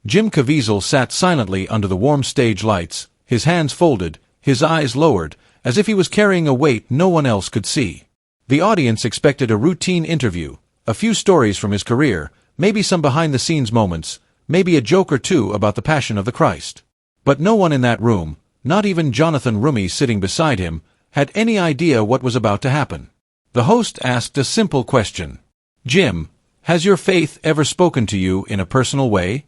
Jim Caviezel sat silently under the warm stage lights, his hands folded, his eyes lowered, as if he was carrying a weight no one else could see. The audience expected a routine interview, a few stories from his career, maybe some behind-the-scenes moments, maybe a joke or two about the Passion of the Christ. But no one in that room, not even Jonathan Roumie sitting beside him, had any idea what was about to happen. The host asked a simple question. "Jim, has your faith ever spoken to you in a personal way?"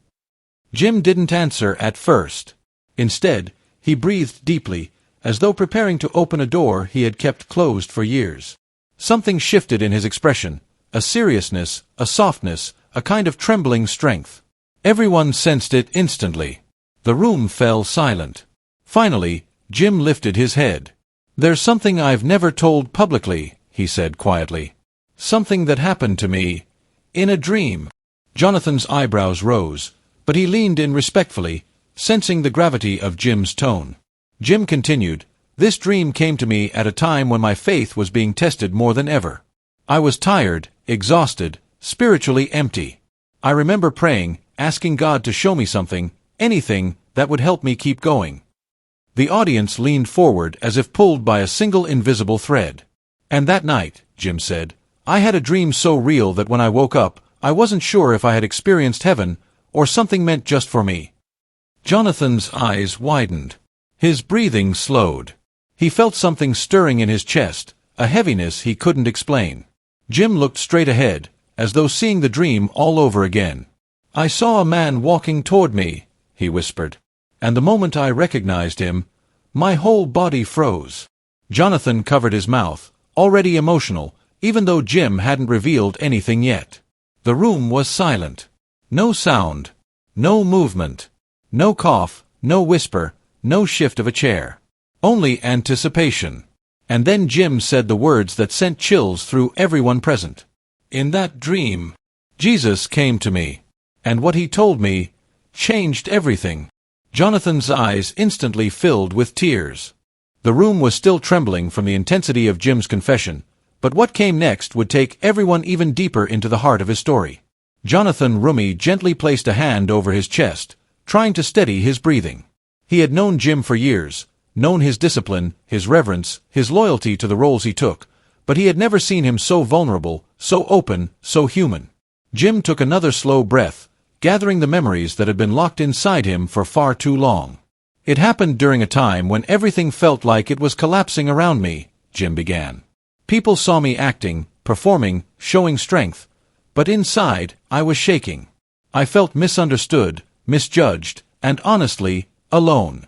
Jim didn't answer at first. Instead, he breathed deeply, as though preparing to open a door he had kept closed for years. Something shifted in his expression, a seriousness, a softness, a kind of trembling strength. Everyone sensed it instantly. The room fell silent. Finally, Jim lifted his head. "There's something I've never told publicly," he said quietly. "Something that happened to me in a dream." Jonathan's eyebrows rose, but he leaned in respectfully, sensing the gravity of Jim's tone. Jim continued, "This dream came to me at a time when my faith was being tested more than ever. I was tired, exhausted, spiritually empty. I remember praying, asking God to show me something, anything, that would help me keep going." The audience leaned forward as if pulled by a single invisible thread. "And that night," Jim said, "I had a dream so real that when I woke up, I wasn't sure if I had experienced heaven, or something meant just for me." Jonathan's eyes widened. His breathing slowed. He felt something stirring in his chest, a heaviness he couldn't explain. Jim looked straight ahead, as though seeing the dream all over again. "I saw a man walking toward me," he whispered. "And the moment I recognized him, my whole body froze." Jonathan covered his mouth, already emotional, even though Jim hadn't revealed anything yet. The room was silent. No sound. No movement. No cough, no whisper, no shift of a chair. Only anticipation. And then Jim said the words that sent chills through everyone present. "In that dream, Jesus came to me. And what he told me changed everything." Jonathan's eyes instantly filled with tears. The room was still trembling from the intensity of Jim's confession, but what came next would take everyone even deeper into the heart of his story. Jonathan Roumie gently placed a hand over his chest, trying to steady his breathing. He had known Jim for years, known his discipline, his reverence, his loyalty to the roles he took, but he had never seen him so vulnerable, so open, so human. Jim took another slow breath, gathering the memories that had been locked inside him for far too long. "It happened during a time when everything felt like it was collapsing around me," Jim began. "People saw me acting, performing, showing strength, but inside, I was shaking. I felt misunderstood, misjudged, and honestly, alone."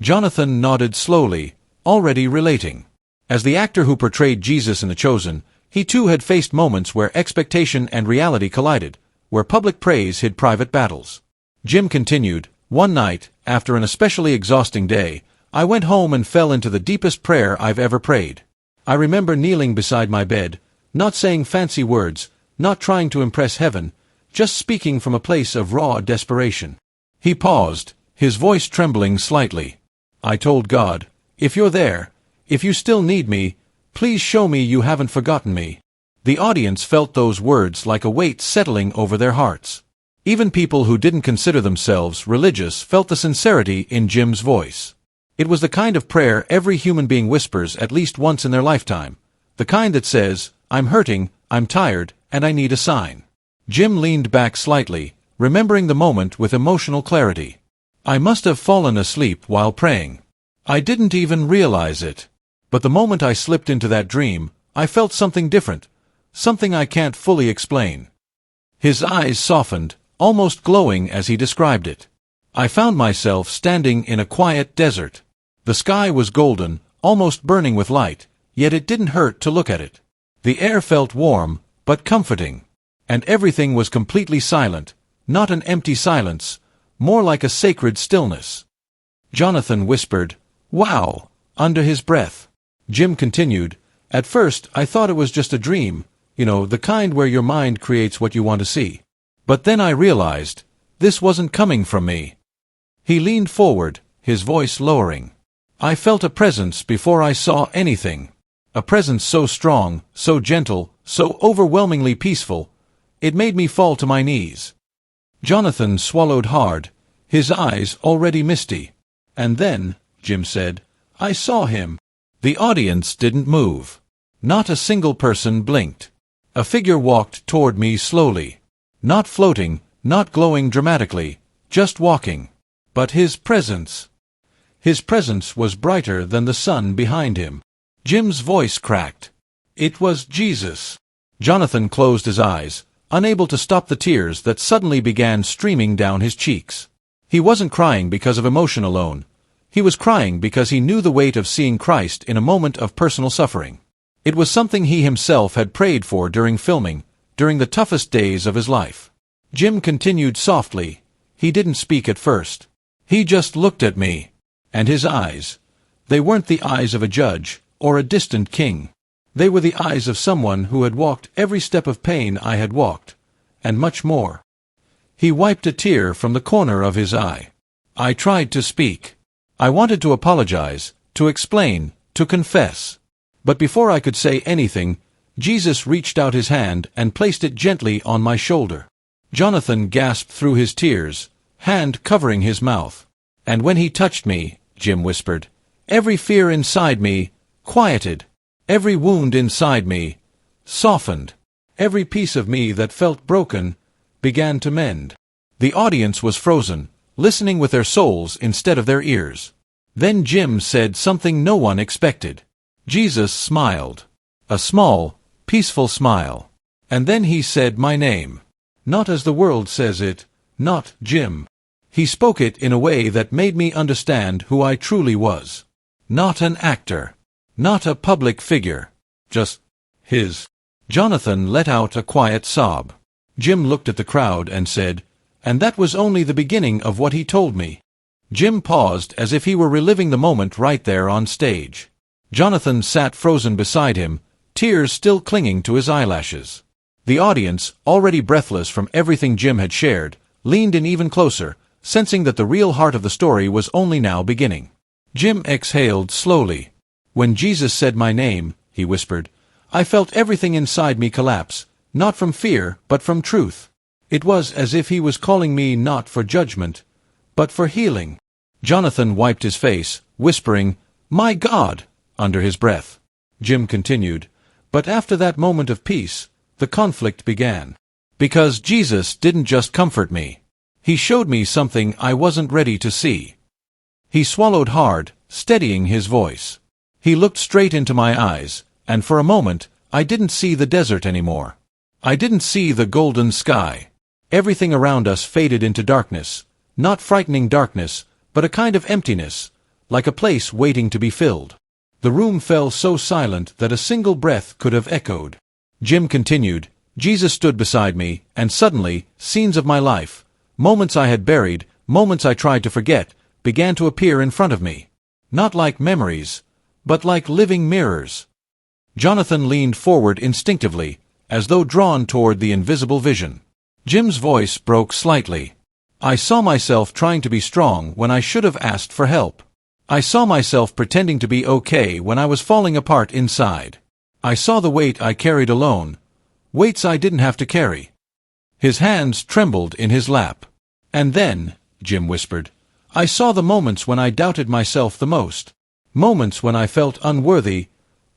Jonathan nodded slowly, already relating. As the actor who portrayed Jesus in The Chosen, he too had faced moments where expectation and reality collided, where public praise hid private battles. Jim continued, "One night, after an especially exhausting day, I went home and fell into the deepest prayer I've ever prayed. I remember kneeling beside my bed, not saying fancy words, not trying to impress heaven, just speaking from a place of raw desperation." He paused, his voice trembling slightly. "I told God, if you're there, if you still need me, please show me you haven't forgotten me." The audience felt those words like a weight settling over their hearts. Even people who didn't consider themselves religious felt the sincerity in Jim's voice. It was the kind of prayer every human being whispers at least once in their lifetime, the kind that says, "I'm hurting, I'm tired, and I need a sign." Jim leaned back slightly, remembering the moment with emotional clarity. "I must have fallen asleep while praying. I didn't even realize it. But the moment I slipped into that dream, I felt something different, something I can't fully explain." His eyes softened, almost glowing as he described it. "I found myself standing in a quiet desert. The sky was golden, almost burning with light, yet it didn't hurt to look at it. The air felt warm, but comforting. And everything was completely silent, not an empty silence, more like a sacred stillness." Jonathan whispered, "Wow," under his breath. Jim continued, "At first I thought it was just a dream, the kind where your mind creates what you want to see. But then I realized, this wasn't coming from me." He leaned forward, his voice lowering. "I felt a presence before I saw anything. A presence so strong, so gentle, so overwhelmingly peaceful, it made me fall to my knees." Jonathan swallowed hard, his eyes already misty. "And then," Jim said, "I saw him." The audience didn't move. Not a single person blinked. A figure walked toward me slowly. Not floating, not glowing dramatically, just walking. But his presence was brighter than the sun behind him. Jim's voice cracked. It was Jesus. Jonathan closed his eyes, unable to stop the tears that suddenly began streaming down his cheeks. He wasn't crying because of emotion alone. He was crying because he knew the weight of seeing Christ in a moment of personal suffering. It was something he himself had prayed for during filming, during the toughest days of his life. Jim continued softly. He didn't speak at first. He just looked at me. And his eyes, they weren't the eyes of a judge or a distant king. They were the eyes of someone who had walked every step of pain I had walked, and much more. He wiped a tear from the corner of his eye. I tried to speak. I wanted to apologize, to explain, to confess. But before I could say anything, Jesus reached out his hand and placed it gently on my shoulder. Jonathan gasped through his tears, hand covering his mouth. And when he touched me, Jim whispered, every fear inside me quieted. Every wound inside me softened. Every piece of me that felt broken began to mend. The audience was frozen, listening with their souls instead of their ears. Then Jim said something no one expected. Jesus smiled. A small, peaceful smile. And then he said my name. Not as the world says it, not Jim. He spoke it in a way that made me understand who I truly was. Not an actor. Not a public figure. Just his. Jonathan let out a quiet sob. Jim looked at the crowd and said, "And that was only the beginning of what he told me." Jim paused as if he were reliving the moment right there on stage. Jonathan sat frozen beside him, tears still clinging to his eyelashes. The audience, already breathless from everything Jim had shared, leaned in even closer, sensing that the real heart of the story was only now beginning. Jim exhaled slowly. "When Jesus said my name," he whispered, "I felt everything inside me collapse, not from fear, but from truth. It was as if he was calling me not for judgment, but for healing." Jonathan wiped his face, whispering, "My God," under his breath. Jim continued, "But after that moment of peace, the conflict began. Because Jesus didn't just comfort me. He showed me something I wasn't ready to see." He swallowed hard, steadying his voice. He looked straight into my eyes, and for a moment, I didn't see the desert anymore. I didn't see the golden sky. Everything around us faded into darkness, not frightening darkness, but a kind of emptiness, like a place waiting to be filled. The room fell so silent that a single breath could have echoed. Jim continued, "Jesus stood beside me, and suddenly, scenes of my life, moments I had buried, moments I tried to forget, began to appear in front of me. Not like memories, but like living mirrors." Jonathan leaned forward instinctively, as though drawn toward the invisible vision. Jim's voice broke slightly. "I saw myself trying to be strong when I should have asked for help. I saw myself pretending to be okay when I was falling apart inside. I saw the weight I carried alone, weights I didn't have to carry." His hands trembled in his lap. "And then," Jim whispered, "I saw the moments when I doubted myself the most. Moments when I felt unworthy,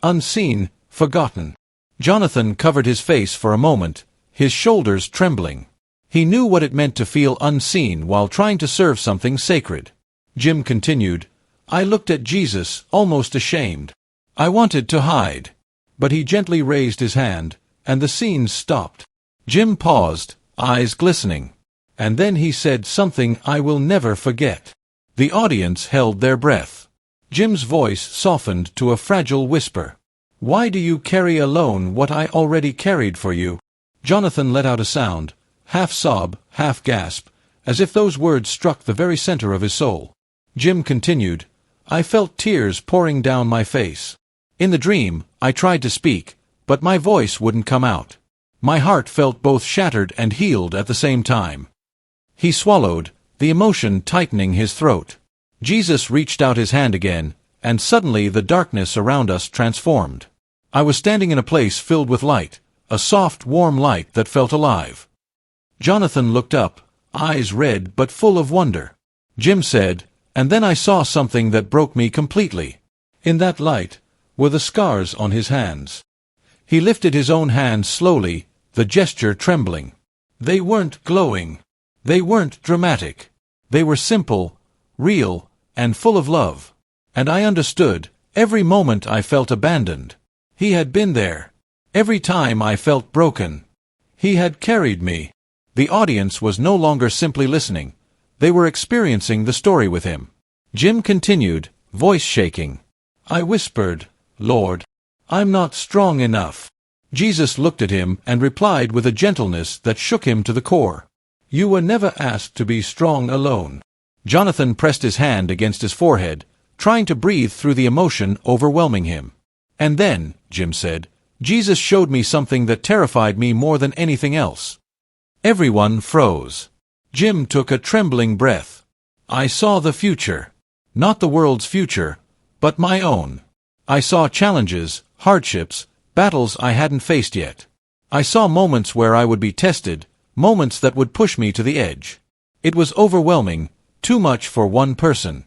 unseen, forgotten." Jonathan covered his face for a moment, his shoulders trembling. He knew what it meant to feel unseen while trying to serve something sacred. Jim continued, "I looked at Jesus, almost ashamed. I wanted to hide. But he gently raised his hand, and the scenes stopped." Jim paused, eyes glistening. And then he said something I will never forget. The audience held their breath. Jim's voice softened to a fragile whisper. "Why do you carry alone what I already carried for you?" Jonathan let out a sound, half sob, half gasp, as if those words struck the very center of his soul. Jim continued, "I felt tears pouring down my face. In the dream, I tried to speak, but my voice wouldn't come out. My heart felt both shattered and healed at the same time." He swallowed, the emotion tightening his throat. Jesus reached out his hand again, and suddenly the darkness around us transformed. I was standing in a place filled with light, a soft, warm light that felt alive. Jonathan looked up, eyes red but full of wonder. Jim said, "And then I saw something that broke me completely. In that light were the scars on his hands." He lifted his own hands slowly, the gesture trembling. They weren't glowing. They weren't dramatic. They were simple, real, and full of love. And I understood. Every moment I felt abandoned, he had been there. Every time I felt broken, he had carried me. The audience was no longer simply listening. They were experiencing the story with him. Jim continued, voice shaking. "I whispered, 'Lord, I'm not strong enough.'" Jesus looked at him and replied with a gentleness that shook him to the core. "You were never asked to be strong alone." Jonathan pressed his hand against his forehead, trying to breathe through the emotion overwhelming him. "And then," Jim said, "Jesus showed me something that terrified me more than anything else." Everyone froze. Jim took a trembling breath. "I saw the future. Not the world's future, but my own. I saw challenges, hardships, battles I hadn't faced yet. I saw moments where I would be tested, moments that would push me to the edge. It was overwhelming, too much for one person."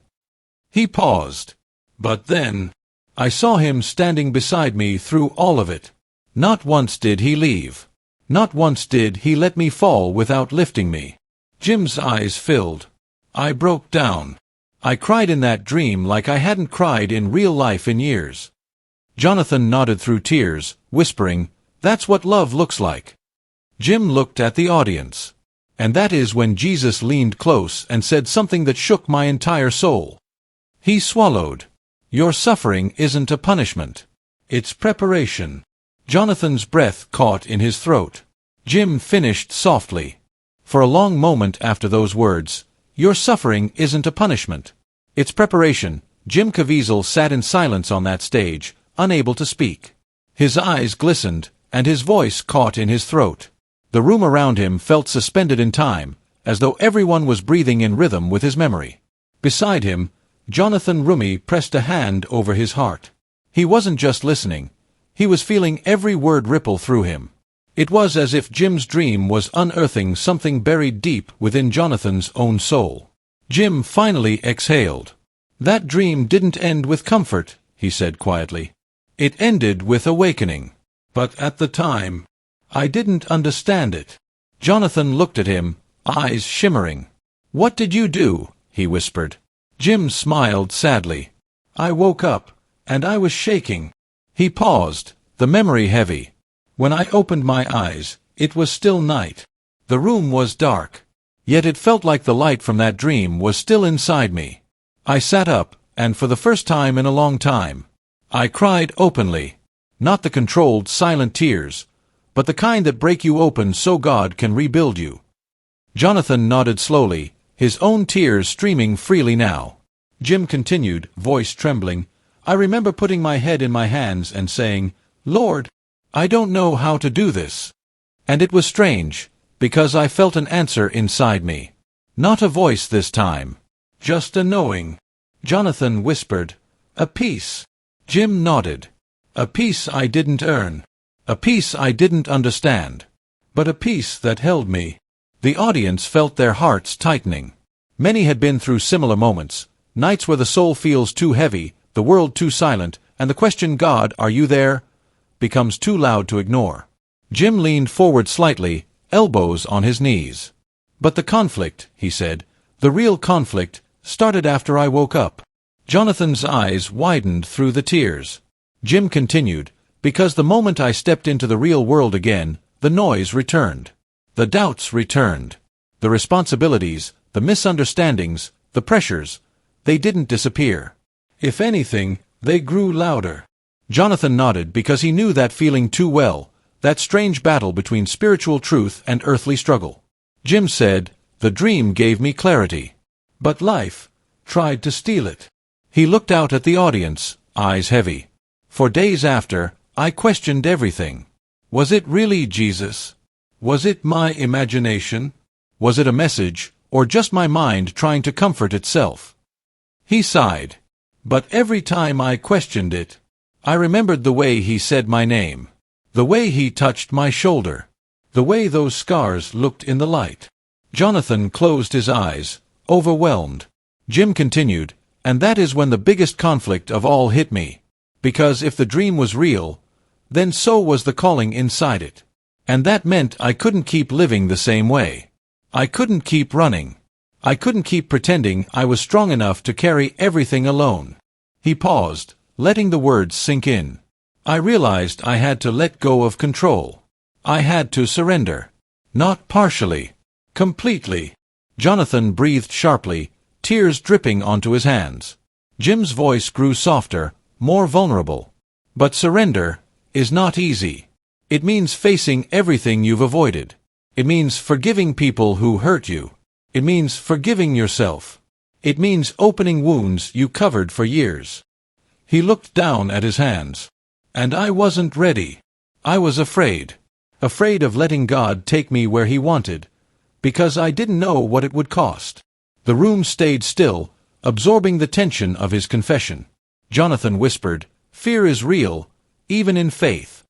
He paused. "But then, I saw him standing beside me through all of it. Not once did he leave. Not once did he let me fall without lifting me." Jim's eyes filled. "I broke down. I cried in that dream like I hadn't cried in real life in years." Jonathan nodded through tears, whispering, "That's what love looks like." Jim looked at the audience. And that is when Jesus leaned close and said something that shook my entire soul. He swallowed. "Your suffering isn't a punishment. It's preparation." Jonathan's breath caught in his throat. Jim finished softly. For a long moment after those words, "Your suffering isn't a punishment. It's preparation." Jim Caviezel sat in silence on that stage, unable to speak. His eyes glistened, and his voice caught in his throat. The room around him felt suspended in time, as though everyone was breathing in rhythm with his memory. Beside him, Jonathan Roumie pressed a hand over his heart. He wasn't just listening. He was feeling every word ripple through him. It was as if Jim's dream was unearthing something buried deep within Jonathan's own soul. Jim finally exhaled. "That dream didn't end with comfort," he said quietly. "It ended with awakening. But at the time, I didn't understand it." Jonathan looked at him, eyes shimmering. "What did you do?" he whispered. Jim smiled sadly. "I woke up, and I was shaking." He paused, the memory heavy. "When I opened my eyes, it was still night. The room was dark. Yet it felt like the light from that dream was still inside me. I sat up, and for the first time in a long time, I cried openly. Not the controlled, silent tears, but the kind that break you open so God can rebuild you." Jonathan nodded slowly, his own tears streaming freely now. Jim continued, voice trembling, "I remember putting my head in my hands and saying, 'Lord, I don't know how to do this.' And it was strange, because I felt an answer inside me. Not a voice this time. Just a knowing." Jonathan whispered, "A peace." Jim nodded. "A peace I didn't earn. A peace I didn't understand. But a peace that held me." The audience felt their hearts tightening. Many had been through similar moments, nights where the soul feels too heavy, the world too silent, and the question, "God, are you there?" becomes too loud to ignore. Jim leaned forward slightly, elbows on his knees. "But the conflict," he said, "the real conflict, started after I woke up." Jonathan's eyes widened through the tears. Jim continued, "Because the moment I stepped into the real world again, the noise returned. The doubts returned. The responsibilities, the misunderstandings, the pressures, they didn't disappear. If anything, they grew louder." Jonathan nodded because he knew that feeling too well, that strange battle between spiritual truth and earthly struggle. Jim said, "The dream gave me clarity. But life tried to steal it." He looked out at the audience, eyes heavy. "For days after, I questioned everything. Was it really Jesus? Was it my imagination? Was it a message, or just my mind trying to comfort itself?" He sighed. "But every time I questioned it, I remembered the way he said my name. The way he touched my shoulder. The way those scars looked in the light." Jonathan closed his eyes, overwhelmed. Jim continued, "And that is when the biggest conflict of all hit me. Because if the dream was real, then so was the calling inside it. And that meant I couldn't keep living the same way. I couldn't keep running. I couldn't keep pretending I was strong enough to carry everything alone." He paused, letting the words sink in. I realized I had to let go of control. I had to surrender. Not partially. Completely. Jonathan breathed sharply, tears dripping onto his hands. Jim's voice grew softer, more vulnerable. But surrender is not easy. It means facing everything you've avoided. It means forgiving people who hurt you. It means forgiving yourself. It means opening wounds you covered for years. He looked down at his hands. And I wasn't ready. I was afraid. Afraid of letting God take me where He wanted, because I didn't know what it would cost. The room stayed still, absorbing the tension of his confession. Jonathan whispered, "Fear is real, even in faith."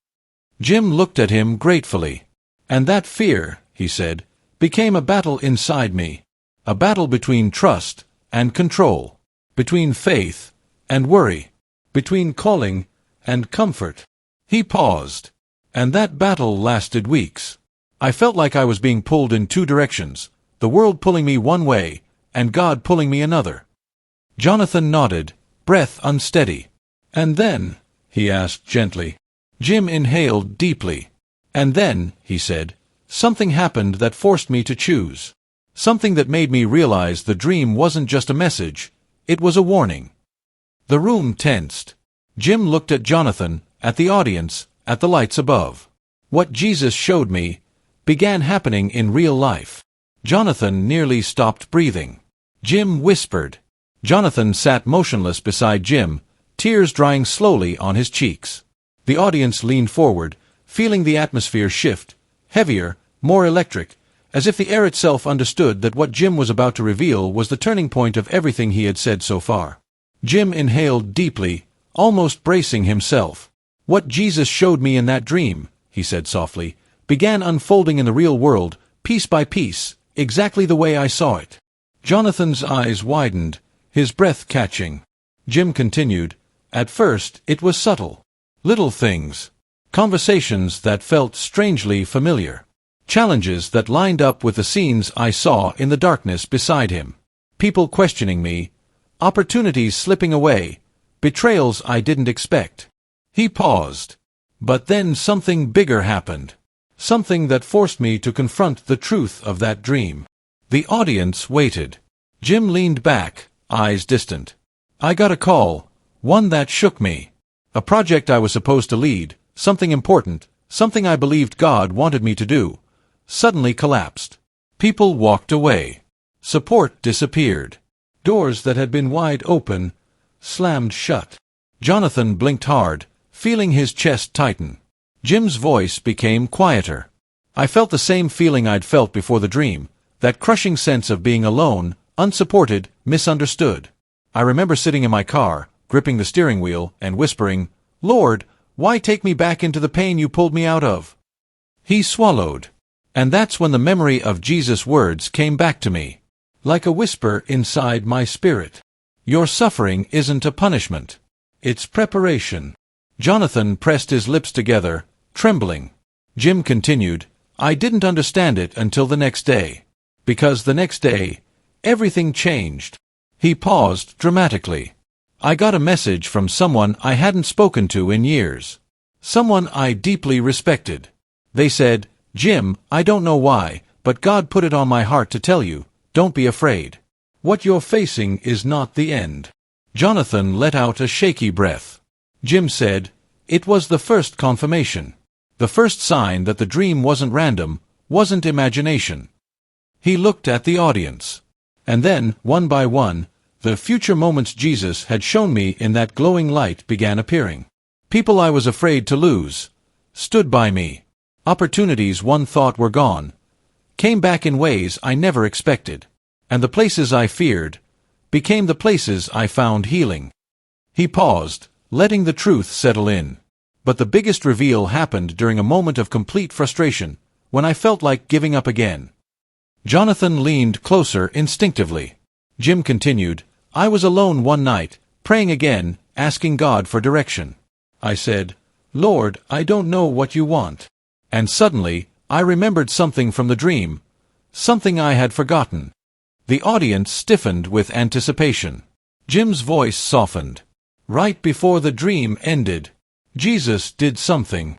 Jim looked at him gratefully. "And that fear," he said, "became a battle inside me. A battle between trust and control. Between faith and worry. Between calling and comfort." He paused. "And that battle lasted weeks. I felt like I was being pulled in two directions, the world pulling me one way, and God pulling me another." Jonathan nodded, breath unsteady. "And then?" he asked gently. Jim inhaled deeply. "And then," he said, "something happened that forced me to choose. Something that made me realize the dream wasn't just a message, it was a warning." The room tensed. Jim looked at Jonathan, at the audience, at the lights above. What Jesus showed me began happening in real life. Jonathan nearly stopped breathing. Jim whispered. Jonathan sat motionless beside Jim, tears drying slowly on his cheeks. The audience leaned forward, feeling the atmosphere shift, heavier, more electric, as if the air itself understood that what Jim was about to reveal was the turning point of everything he had said so far. Jim inhaled deeply, almost bracing himself. "What Jesus showed me in that dream," he said softly, "began unfolding in the real world, piece by piece, exactly the way I saw it." Jonathan's eyes widened, his breath catching. Jim continued, "At first it was subtle. Little things. Conversations that felt strangely familiar. Challenges that lined up with the scenes I saw in the darkness beside him. People questioning me. Opportunities slipping away. Betrayals I didn't expect." He paused. "But then something bigger happened. Something that forced me to confront the truth of that dream." The audience waited. Jim leaned back, eyes distant. "I got a call, one that shook me. A project I was supposed to lead, something important, something I believed God wanted me to do, suddenly collapsed. People walked away. Support disappeared. Doors that had been wide open slammed shut." Jonathan blinked hard, feeling his chest tighten. Jim's voice became quieter. "I felt the same feeling I'd felt before the dream, that crushing sense of being alone, unsupported, misunderstood. I remember sitting in my car, gripping the steering wheel, and whispering, 'Lord, why take me back into the pain you pulled me out of?'" He swallowed. "And that's when the memory of Jesus' words came back to me, like a whisper inside my spirit. Your suffering isn't a punishment. It's preparation." Jonathan pressed his lips together, trembling. Jim continued, "I didn't understand it until the next day. Because the next day, everything changed." He paused dramatically. "I got a message from someone I hadn't spoken to in years. Someone I deeply respected. They said, 'Jim, I don't know why, but God put it on my heart to tell you, don't be afraid. What you're facing is not the end.'" Jonathan let out a shaky breath. Jim said, "It was the first confirmation. The first sign that the dream wasn't random, wasn't imagination." He looked at the audience. And then, one by one, the future moments Jesus had shown me in that glowing light began appearing. People I was afraid to lose stood by me. Opportunities one thought were gone came back in ways I never expected. And the places I feared became the places I found healing. He paused, letting the truth settle in. But the biggest reveal happened during a moment of complete frustration, when I felt like giving up again. Jonathan leaned closer instinctively. Jim continued, I was alone one night, praying again, asking God for direction. I said, Lord, I don't know what you want. And suddenly, I remembered something from the dream, something I had forgotten. The audience stiffened with anticipation. Jim's voice softened. Right before the dream ended, Jesus did something.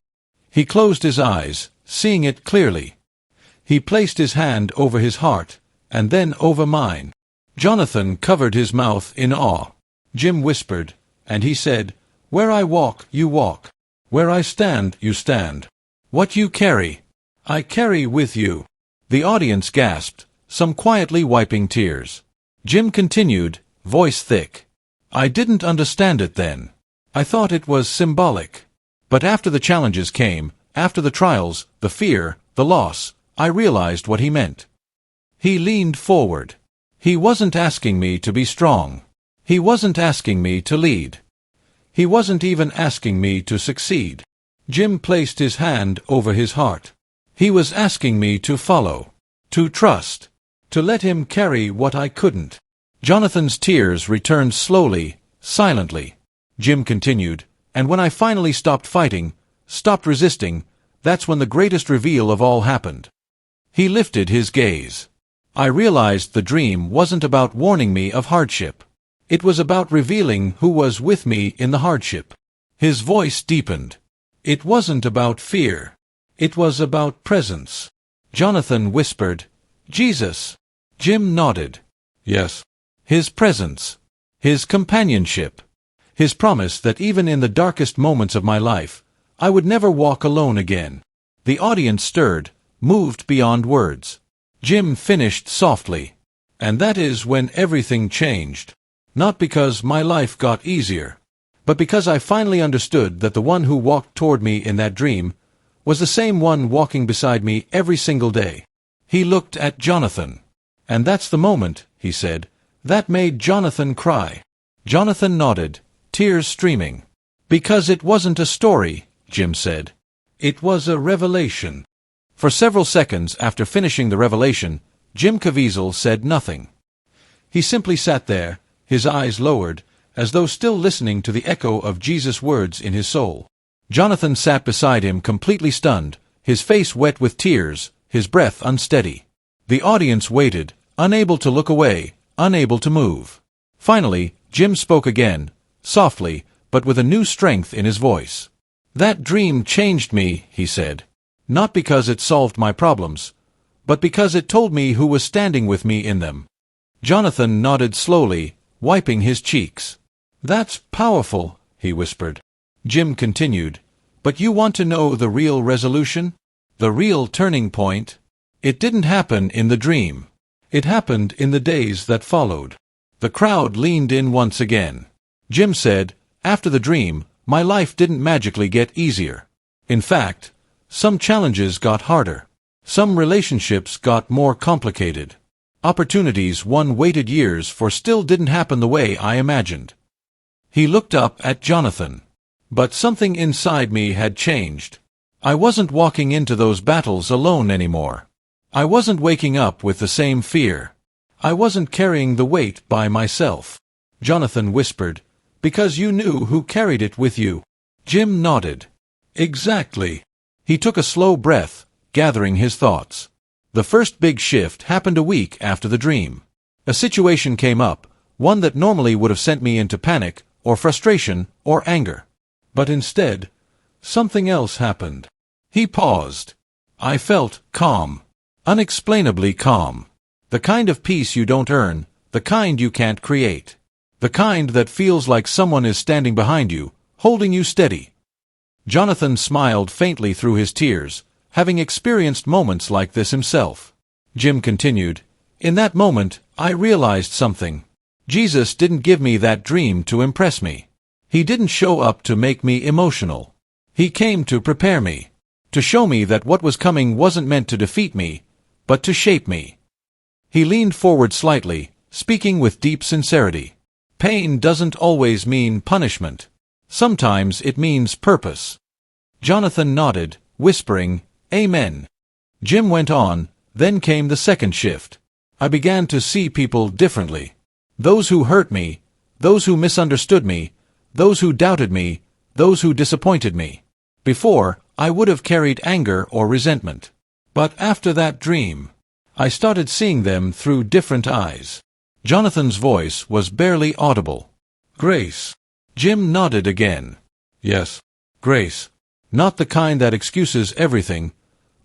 He closed his eyes, seeing it clearly. He placed his hand over his heart, and then over mine. Jonathan covered his mouth in awe. Jim whispered, and he said, Where I walk, you walk. Where I stand, you stand. What you carry, I carry with you. The audience gasped, some quietly wiping tears. Jim continued, voice thick. I didn't understand it then. I thought it was symbolic. But after the challenges came, after the trials, the fear, the loss, I realized what he meant. He leaned forward. He wasn't asking me to be strong. He wasn't asking me to lead. He wasn't even asking me to succeed. Jim placed his hand over his heart. He was asking me to follow, to trust, to let him carry what I couldn't. Jonathan's tears returned slowly, silently. Jim continued, and when I finally stopped fighting, stopped resisting, that's when the greatest reveal of all happened. He lifted his gaze. I realized the dream wasn't about warning me of hardship. It was about revealing who was with me in the hardship. His voice deepened. It wasn't about fear. It was about presence. Jonathan whispered, Jesus. Jim nodded. Yes. His presence. His companionship. His promise that even in the darkest moments of my life, I would never walk alone again. The audience stirred, moved beyond words. Jim finished softly. And that is when everything changed. Not because my life got easier, but because I finally understood that the one who walked toward me in that dream was the same one walking beside me every single day. He looked at Jonathan. And that's the moment, he said, that made Jonathan cry. Jonathan nodded, tears streaming. Because it wasn't a story, Jim said. It was a revelation. For several seconds after finishing the revelation, Jim Caviezel said nothing. He simply sat there, his eyes lowered, as though still listening to the echo of Jesus' words in his soul. Jonathan sat beside him completely stunned, his face wet with tears, his breath unsteady. The audience waited, unable to look away, unable to move. Finally, Jim spoke again, softly, but with a new strength in his voice. That dream changed me, he said. Not because it solved my problems, but because it told me who was standing with me in them. Jonathan nodded slowly, wiping his cheeks. That's powerful, he whispered. Jim continued, but you want to know the real resolution? The real turning point? It didn't happen in the dream. It happened in the days that followed. The crowd leaned in once again. Jim said, after the dream, my life didn't magically get easier. In fact, some challenges got harder. Some relationships got more complicated. Opportunities one waited years for still didn't happen the way I imagined. He looked up at Jonathan. But something inside me had changed. I wasn't walking into those battles alone anymore. I wasn't waking up with the same fear. I wasn't carrying the weight by myself. Jonathan whispered, because you knew who carried it with you. Jim nodded. Exactly. He took a slow breath, gathering his thoughts. The first big shift happened a week after the dream. A situation came up, one that normally would have sent me into panic, or frustration, or anger. But instead, something else happened. He paused. I felt calm. Unexplainably calm. The kind of peace you don't earn, the kind you can't create. The kind that feels like someone is standing behind you, holding you steady. Jonathan smiled faintly through his tears, having experienced moments like this himself. Jim continued, in that moment, I realized something. Jesus didn't give me that dream to impress me. He didn't show up to make me emotional. He came to prepare me. To show me that what was coming wasn't meant to defeat me, but to shape me. He leaned forward slightly, speaking with deep sincerity. Pain doesn't always mean punishment. Sometimes it means purpose. Jonathan nodded, whispering, Amen. Jim went on, Then came the second shift. I began to see people differently. Those who hurt me, those who misunderstood me, those who doubted me, those who disappointed me. Before, I would have carried anger or resentment. But after that dream, I started seeing them through different eyes. Jonathan's voice was barely audible. Grace. Jim nodded again. Yes, grace. Not the kind that excuses everything,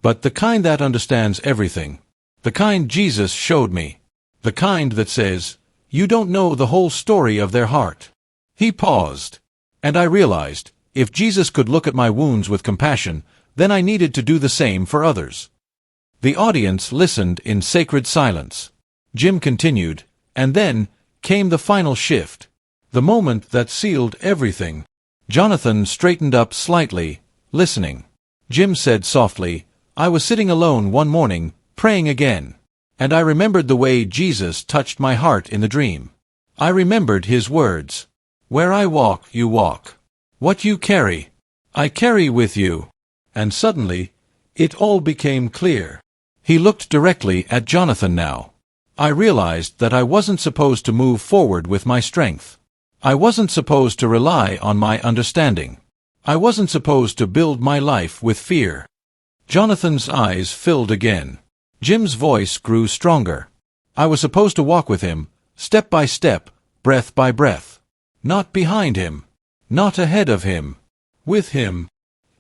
but the kind that understands everything. The kind Jesus showed me. The kind that says, you don't know the whole story of their heart. He paused. And I realized, if Jesus could look at my wounds with compassion, then I needed to do the same for others. The audience listened in sacred silence. Jim continued, and then came the final shift. The moment that sealed everything. Jonathan straightened up slightly, listening. Jim said softly, I was sitting alone one morning, praying again. And I remembered the way Jesus touched my heart in the dream. I remembered his words. Where I walk, you walk. What you carry, I carry with you. And suddenly, it all became clear. He looked directly at Jonathan now. I realized that I wasn't supposed to move forward with my strength. I wasn't supposed to rely on my understanding. I wasn't supposed to build my life with fear. Jonathan's eyes filled again. Jim's voice grew stronger. I was supposed to walk with him, step by step, breath by breath. Not behind him. Not ahead of him. With him.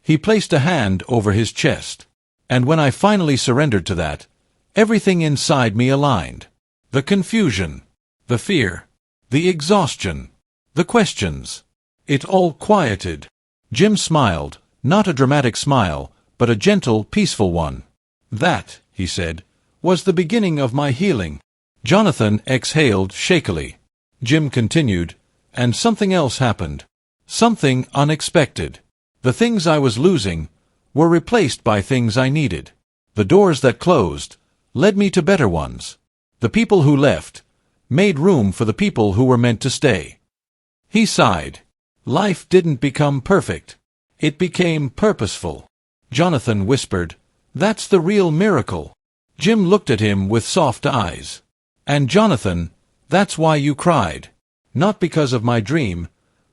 He placed a hand over his chest. And when I finally surrendered to that, everything inside me aligned. The confusion. The fear. The exhaustion. The questions. It all quieted. Jim smiled, not a dramatic smile, but a gentle, peaceful one. That, he said, was the beginning of my healing. Jonathan exhaled shakily. Jim continued, and something else happened. Something unexpected. The things I was losing were replaced by things I needed. The doors that closed led me to better ones. The people who left made room for the people who were meant to stay. He sighed. Life didn't become perfect. It became purposeful. Jonathan whispered, That's the real miracle. Jim looked at him with soft eyes. And Jonathan, that's why you cried. Not because of my dream,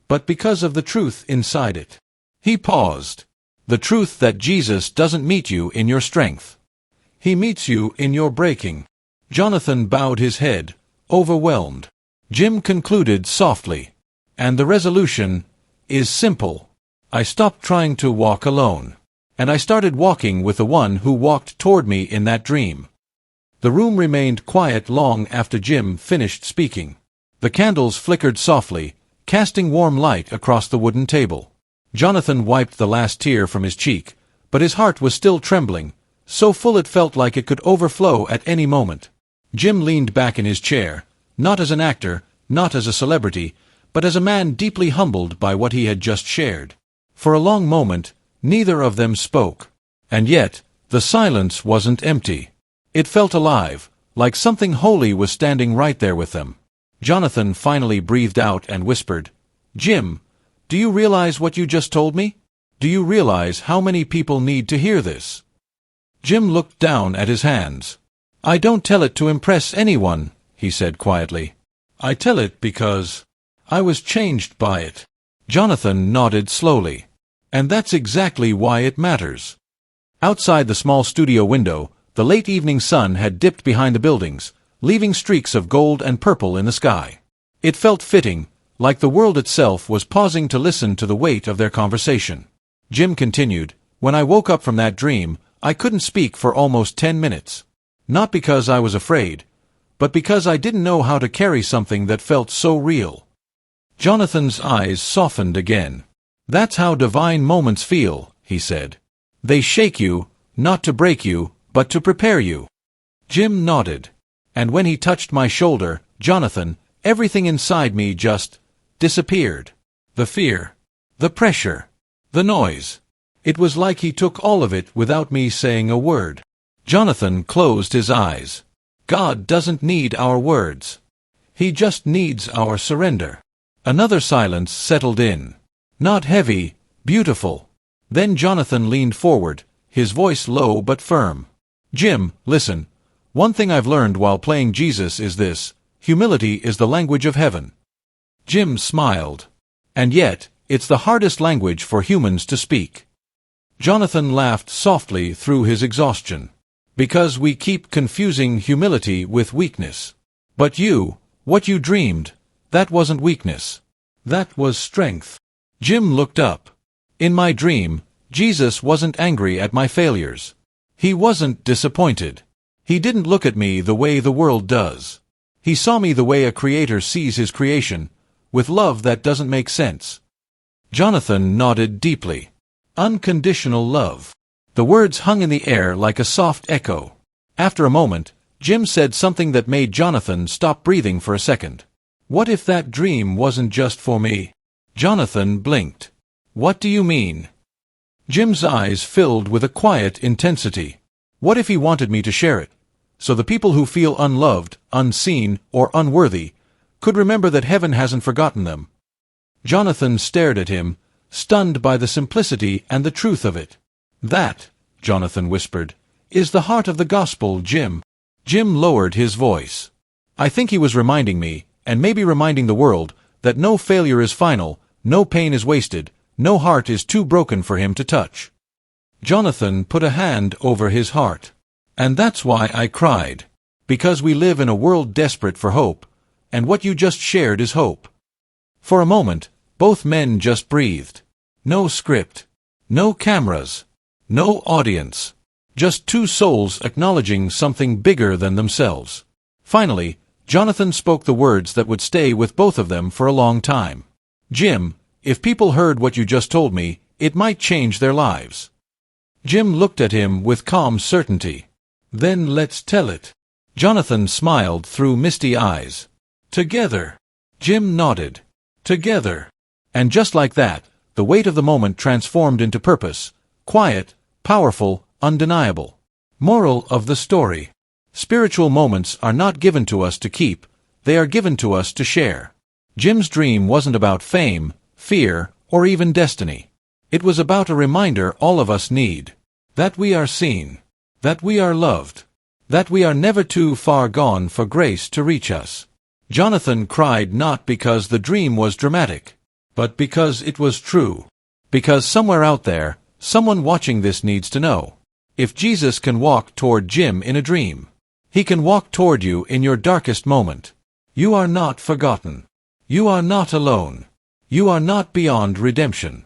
but because of the truth inside it. He paused. The truth that Jesus doesn't meet you in your strength. He meets you in your breaking. Jonathan bowed his head, overwhelmed. Jim concluded softly. And the resolution is simple. I stopped trying to walk alone. And I started walking with the one who walked toward me in that dream. The room remained quiet long after Jim finished speaking. The candles flickered softly, casting warm light across the wooden table. Jonathan wiped the last tear from his cheek, but his heart was still trembling, so full it felt like it could overflow at any moment. Jim leaned back in his chair, not as an actor, not as a celebrity, but as a man deeply humbled by what he had just shared. For a long moment, neither of them spoke. And yet, the silence wasn't empty. It felt alive, like something holy was standing right there with them. Jonathan finally breathed out and whispered, Jim, do you realize what you just told me? Do you realize how many people need to hear this? Jim looked down at his hands. I don't tell it to impress anyone, he said quietly. I tell it because I was changed by it. Jonathan nodded slowly. And that's exactly why it matters. Outside the small studio window, the late evening sun had dipped behind the buildings, leaving streaks of gold and purple in the sky. It felt fitting, like the world itself was pausing to listen to the weight of their conversation. Jim continued, When I woke up from that dream, I couldn't speak for almost 10 minutes. Not because I was afraid, but because I didn't know how to carry something that felt so real. Jonathan's eyes softened again. That's how divine moments feel, he said. They shake you, not to break you, but to prepare you. Jim nodded. And when he touched my shoulder, Jonathan, everything inside me just disappeared. The fear, the pressure, the noise. It was like he took all of it without me saying a word. Jonathan closed his eyes. God doesn't need our words. He just needs our surrender. Another silence settled in. Not heavy, beautiful. Then Jonathan leaned forward, his voice low but firm. Jim, listen, One thing I've learned while playing Jesus is this: humility is the language of heaven. Jim smiled. And yet, it's the hardest language for humans to speak. Jonathan laughed softly through his exhaustion. Because we keep confusing humility with weakness. But what you dreamed, that wasn't weakness. That was strength. Jim looked up. In my dream, Jesus wasn't angry at my failures. He wasn't disappointed. He didn't look at me the way the world does. He saw me the way a creator sees his creation, with love that doesn't make sense. Jonathan nodded deeply. Unconditional love. The words hung in the air like a soft echo. After a moment, Jim said something that made Jonathan stop breathing for a second. What if that dream wasn't just for me? Jonathan blinked. What do you mean? Jim's eyes filled with a quiet intensity. What if he wanted me to share it, so the people who feel unloved, unseen, or unworthy could remember that heaven hasn't forgotten them? Jonathan stared at him, stunned by the simplicity and the truth of it. That, Jonathan whispered, is the heart of the gospel, Jim. Jim lowered his voice. I think he was reminding me, and maybe reminding the world, that no failure is final, no pain is wasted, no heart is too broken for him to touch. Jonathan put a hand over his heart. And that's why I cried. Because we live in a world desperate for hope, and what you just shared is hope. For a moment, both men just breathed. No script. No cameras. No audience. Just two souls acknowledging something bigger than themselves. Finally, Jonathan spoke the words that would stay with both of them for a long time. Jim, if people heard what you just told me, it might change their lives. Jim looked at him with calm certainty. Then let's tell it. Jonathan smiled through misty eyes. Together. Jim nodded. Together. And just like that, the weight of the moment transformed into purpose. Quiet, powerful, undeniable. Moral of the story. Spiritual moments are not given to us to keep, they are given to us to share. Jim's dream wasn't about fame, fear, or even destiny. It was about a reminder all of us need. That we are seen. That we are loved. That we are never too far gone for grace to reach us. Jonathan cried not because the dream was dramatic, but because it was true. Because somewhere out there, someone watching this needs to know. If Jesus can walk toward Jim in a dream, he can walk toward you in your darkest moment. You are not forgotten. You are not alone. You are not beyond redemption.